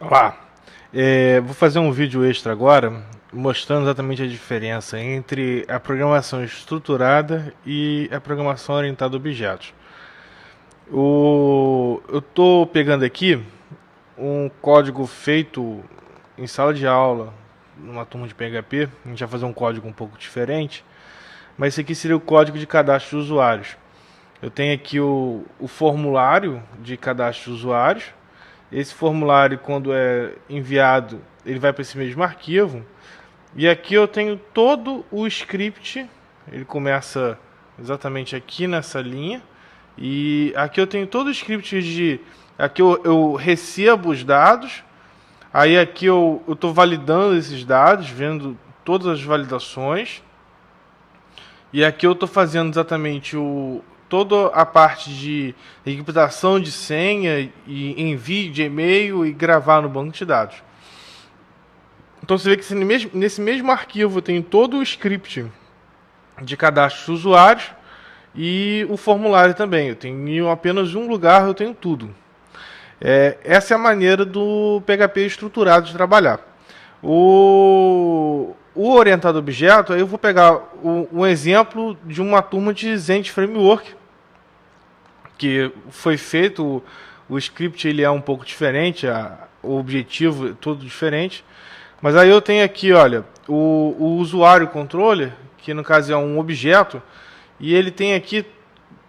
Olá, vou fazer um vídeo extra agora mostrando exatamente a diferença entre a programação estruturada e a programação orientada a objetos. Eu estou pegando aqui um código feito em sala de aula, numa turma de PHP. A gente vai fazer um código um pouco diferente, mas esse aqui seria o código de cadastro de usuários. Eu tenho aqui o formulário de cadastro de usuários. Esse formulário, quando é enviado, ele vai para esse mesmo arquivo. E aqui eu tenho todo o script. Ele começa exatamente aqui nessa linha. E aqui eu tenho todo o script de... Aqui eu recebo os dados. Aí aqui eu estou validando esses dados, vendo todas as validações. E aqui eu estou fazendo exatamente toda a parte de encriptação de senha e envio de e-mail e gravar no banco de dados. Então você vê que nesse mesmo arquivo eu tenho todo o script de cadastro de usuários e o formulário também. Eu tenho em apenas um lugar, eu tenho tudo. Essa é a maneira do PHP estruturado de trabalhar. O orientado a objeto, aí eu vou pegar um exemplo de uma turma de Zend Framework, que foi feito, o script ele é um pouco diferente, o objetivo é todo diferente. Mas aí eu tenho aqui, olha, o usuário controller, que no caso é um objeto, e ele tem aqui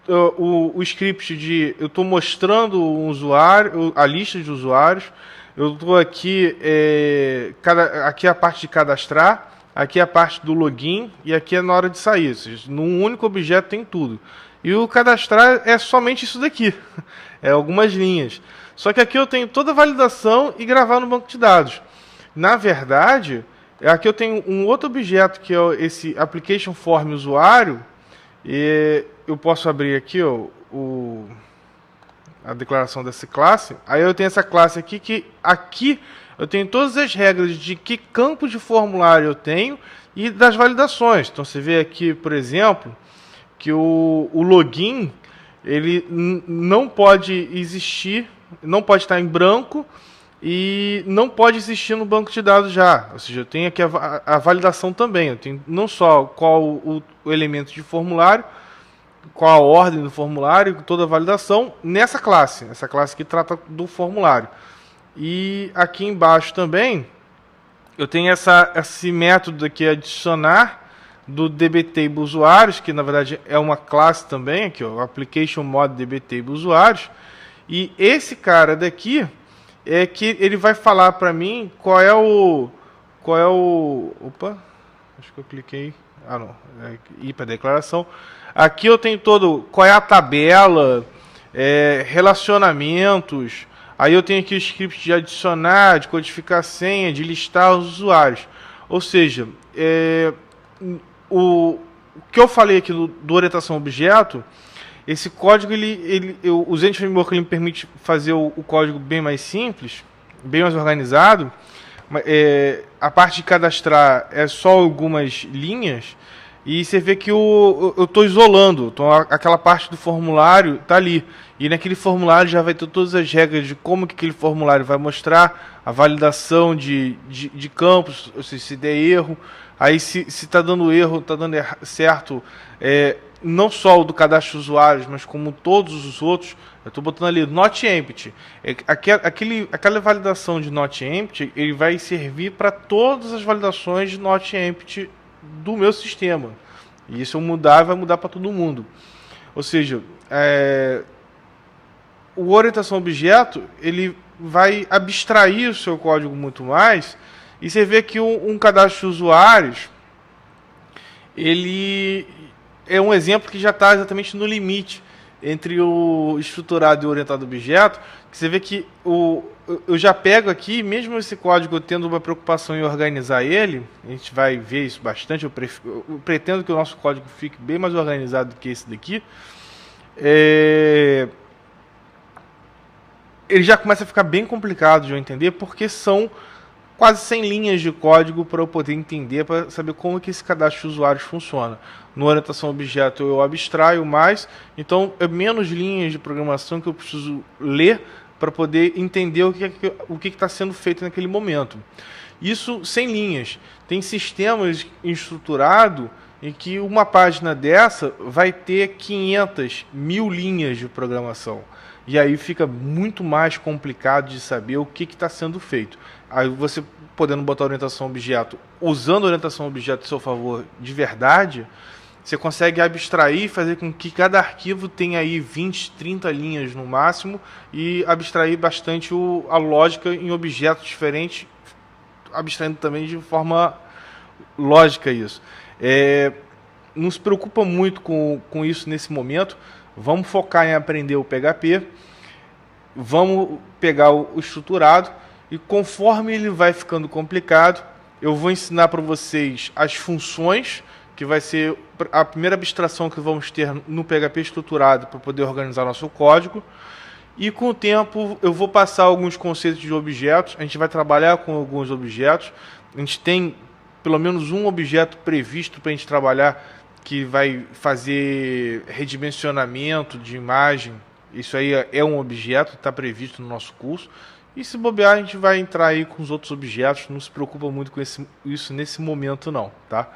o script de... Eu estou mostrando o usuário, a lista de usuários. Eu estou aqui, aqui é a parte de cadastrar, aqui é a parte do login e aqui é na hora de sair. Ou seja, num único objeto tem tudo. E o cadastrar é somente isso daqui, é algumas linhas. Só que aqui eu tenho toda a validação e gravar no banco de dados. Na verdade, aqui eu tenho um outro objeto que é esse application form usuário. E eu posso abrir aqui a declaração dessa classe. Aí eu tenho essa classe aqui, que aqui eu tenho todas as regras de que campo de formulário eu tenho e das validações. Então você vê aqui, por exemplo, que o login ele não pode existir, não pode estar em branco e não pode existir no banco de dados já. Ou seja, eu tenho aqui a validação também. Eu tenho não só qual o elemento de formulário, qual a ordem do formulário, toda a validação nessa classe. Essa classe que trata do formulário. E aqui embaixo também eu tenho esse método aqui, adicionar do dbTable usuários, que na verdade é uma classe também, aqui, ó, application mode dbTable usuários. E esse cara daqui é que ele vai falar para mim qual é o... Opa, acho que eu cliquei... Ah, não, ir para declaração. Aqui eu tenho qual é a tabela, relacionamentos. Aí eu tenho aqui o script de adicionar, de codificar a senha, de listar os usuários. Ou seja, o que eu falei aqui do orientação a objeto, esse código, o Zend Framework me permite fazer o código bem mais simples, bem mais organizado. A parte de cadastrar é só algumas linhas. E você vê que eu estou isolando. Então aquela parte do formulário está ali. E naquele formulário já vai ter todas as regras de como que aquele formulário vai mostrar a validação de campos, ou seja, se der erro. Aí se está dando erro, está dando certo, não só o do cadastro de usuários, mas como todos os outros. Eu estou botando ali not empty. Aquela validação de not empty, ele vai servir para todas as validações de not empty do meu sistema. E se eu mudar, vai mudar para todo mundo. Ou seja, o orientação a objeto, ele vai abstrair o seu código muito mais. E você vê que um cadastro de usuários, ele é um exemplo que já está exatamente no limite entre o estruturado e o orientado a objeto. Que você vê que eu já pego aqui, mesmo esse código eu tendo uma preocupação em organizar ele, a gente vai ver isso bastante, eu pretendo que o nosso código fique bem mais organizado do que esse daqui. Ele já começa a ficar bem complicado de eu entender, porque são quase 100 linhas de código para eu poder entender, para saber como que esse cadastro de usuários funciona. No orientação a objeto eu abstraio mais, então é menos linhas de programação que eu preciso ler para poder entender o que está sendo feito naquele momento. Isso sem linhas. Tem sistemas estruturados em que uma página dessa vai ter 500, 1000 linhas de programação. E aí fica muito mais complicado de saber o que está sendo feito. Aí você podendo botar orientação objeto, usando a orientação objeto a seu favor de verdade, você consegue abstrair e fazer com que cada arquivo tenha aí 20, 30 linhas no máximo e abstrair bastante a lógica em objetos diferentes, abstraindo também de forma lógica isso. Não se preocupa muito com isso nesse momento. Vamos focar em aprender o PHP, vamos pegar o estruturado e conforme ele vai ficando complicado, eu vou ensinar para vocês as funções, que vai ser a primeira abstração que vamos ter no PHP estruturado para poder organizar nosso código. E com o tempo eu vou passar alguns conceitos de objetos, a gente vai trabalhar com alguns objetos, a gente tem pelo menos um objeto previsto para a gente trabalhar que vai fazer redimensionamento de imagem. Isso aí é um objeto, está previsto no nosso curso. E se bobear, a gente vai entrar aí com os outros objetos, não se preocupa muito com isso nesse momento não, tá?